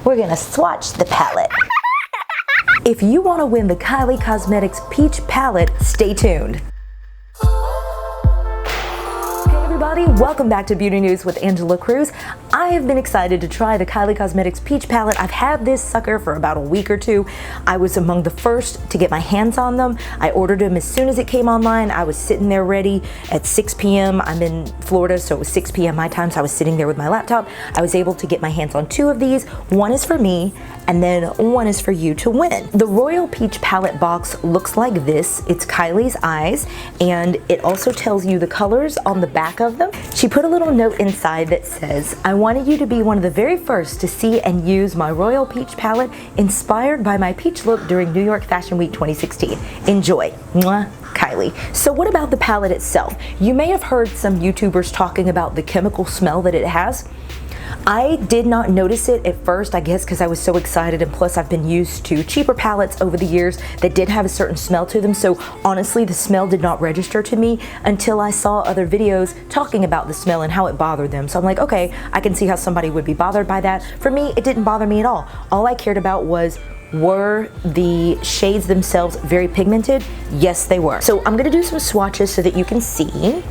we're gonna swatch the palette. If you wanna win the Kylie Cosmetics Peach Palette, stay tuned. Welcome back to Beauty News with Angela Cruz. I have been excited to try the Kylie Cosmetics Peach Palette. I've had this sucker for about a week or two. I was among the first to get my hands on them. I ordered them as soon as it came online. I was sitting there ready at 6 p.m. I'm in Florida, so it was 6 p.m. my time, so I was sitting there with my laptop. I was able to get my hands on two of these. One is for me, and then one is for you to win. The Royal Peach Palette box looks like this. It's Kylie's eyes, and it also tells you the colors on the back of them. She put a little note inside that says, I wanted you to be one of the very first to see and use my Royal Peach Palette inspired by my peach look during New York Fashion Week 2016. Enjoy. Mwah. Kylie. So what about the palette itself? You may have heard some YouTubers talking about the chemical smell that it has. I did not notice it at first, I guess because I was so excited, and plus I've been used to cheaper palettes over the years that did have a certain smell to them, so honestly the smell did not register to me until I saw other videos talking about the smell and how it bothered them. So I'm like, okay, I can see how somebody would be bothered by that. For me, it didn't bother me at all. All I cared about was, were the shades themselves very pigmented? Yes, they were. So I'm gonna do some swatches so that you can see.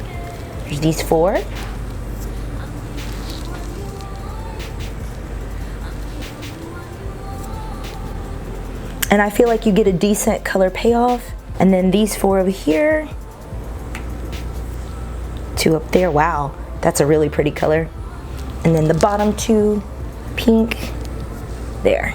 There's these four. And I feel like you get a decent color payoff. And then these four over here, two up there, wow, that's a really pretty color. And then the bottom two, pink, there.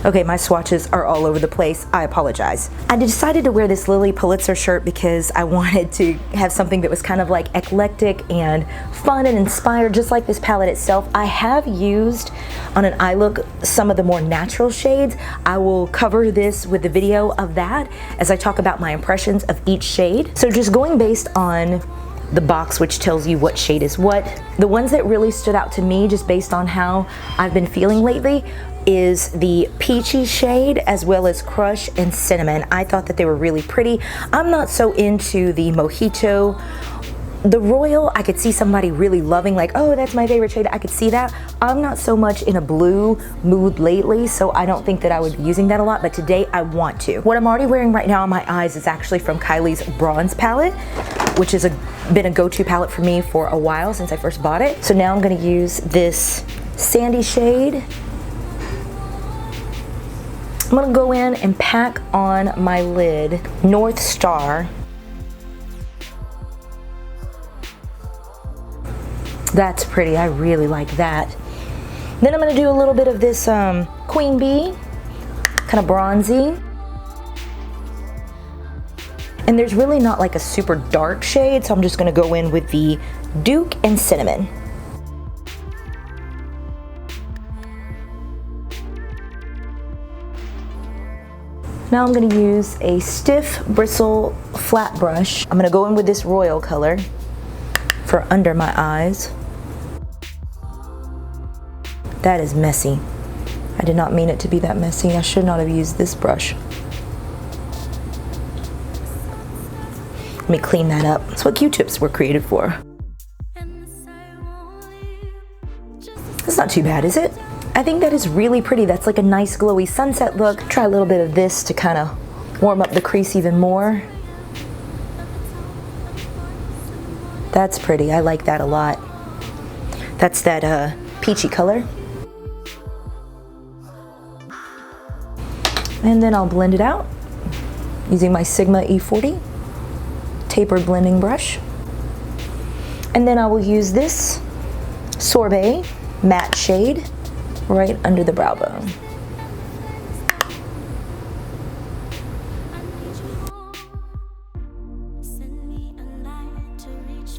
Okay, my swatches are all over the place. I apologize. I decided to wear this Lily Pulitzer shirt because I wanted to have something that was kind of like eclectic and fun and inspired, just like this palette itself. I have used on an eye look some of the more natural shades. I will cover this with the video of that as I talk about my impressions of each shade. So just going based on the box, which tells you what shade is what, the ones that really stood out to me just based on how I've been feeling lately is the peachy shade as well as Crush and Cinnamon. I thought that they were really pretty. I'm not so into the Mojito. The Royal, I could see somebody really loving, like, oh, that's my favorite shade. I could see that. I'm not so much in a blue mood lately, so I don't think that I would be using that a lot, but today I want to. What I'm already wearing right now on my eyes is actually from Kylie's Bronze palette, which has been a go-to palette for me for a while since I first bought it. So now I'm gonna use this sandy shade. I'm gonna go in and pack on my lid North Star. That's pretty, I really like that. Then I'm gonna do a little bit of this Queen Bee, kind of bronzy. And there's really not like a super dark shade, so I'm just gonna go in with the Duke and Cinnamon. Now I'm gonna use a stiff bristle flat brush. I'm gonna go in with this Royal color for under my eyes. That is messy. I did not mean it to be that messy. I should not have used this brush. Let me clean that up. That's what Q-tips were created for. That's not too bad, is it? I think that is really pretty. That's like a nice glowy sunset look. Try a little bit of this to kind of warm up the crease even more. That's pretty. I like that a lot. That's that peachy color. And then I'll blend it out using my Sigma E40 tapered blending brush. And then I will use this Sorbet matte shade right under the brow bone.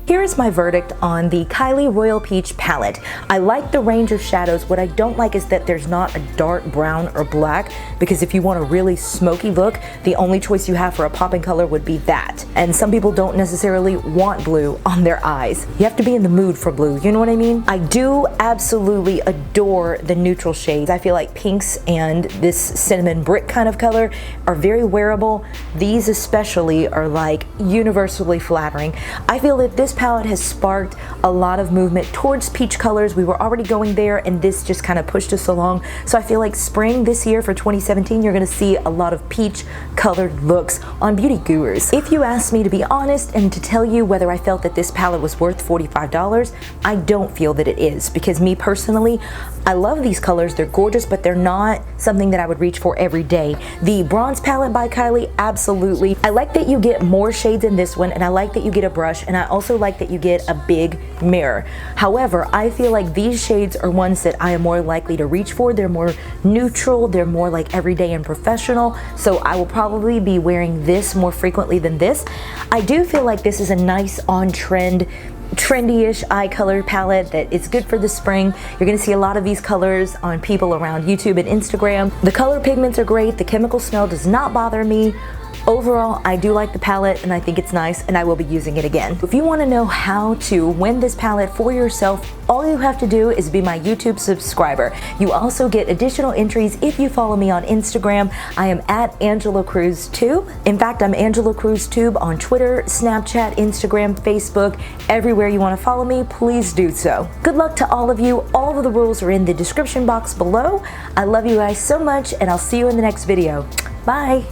Here is my verdict on the Kylie Royal Peach palette. I like the range of shadows. What I don't like is that there's not a dark brown or black, because if you want a really smoky look, the only choice you have for a popping color would be that. And some people don't necessarily want blue on their eyes. You have to be in the mood for blue, you know what I mean? I do absolutely adore the neutral shades. I feel like pinks and this cinnamon brick kind of color are very wearable. These especially are like universally flattering. I feel that this palette has sparked a lot of movement towards peach colors. We were already going there, and this just kind of pushed us along. So I feel like spring this year for 2017, you're gonna see a lot of peach colored looks on beauty gurus. If you ask me to be honest and to tell you whether I felt that this palette was worth $45, I don't feel that it is, because me personally, I love these colors. They're gorgeous, but they're not something that I would reach for every day. The bronze palette by Kylie, absolutely. I like that you get more shades in this one, and I like that you get a brush, and I also like that you get a big mirror. However, I feel like these shades are ones that I am more likely to reach for. They're more neutral, they're more like everyday and professional, so I will probably be wearing this more frequently than this. I do feel like this is a nice on-trend, trendy-ish eye color palette that is good for the spring. You're gonna see a lot of these colors on people around YouTube and Instagram. The color pigments are great. The chemical smell does not bother me. Overall, I do like the palette, and I think it's nice, and I will be using it again. If you want to know how to win this palette for yourself, all you have to do is be my YouTube subscriber. You also get additional entries if you follow me on Instagram. I am at Angela Cruz Tube. In fact, I'm Angela Cruz Tube on Twitter, Snapchat, Instagram, Facebook, everywhere you want to follow me, please do so. Good luck to all of you. All of the rules are in the description box below. I love you guys so much, and I'll see you in the next video. Bye.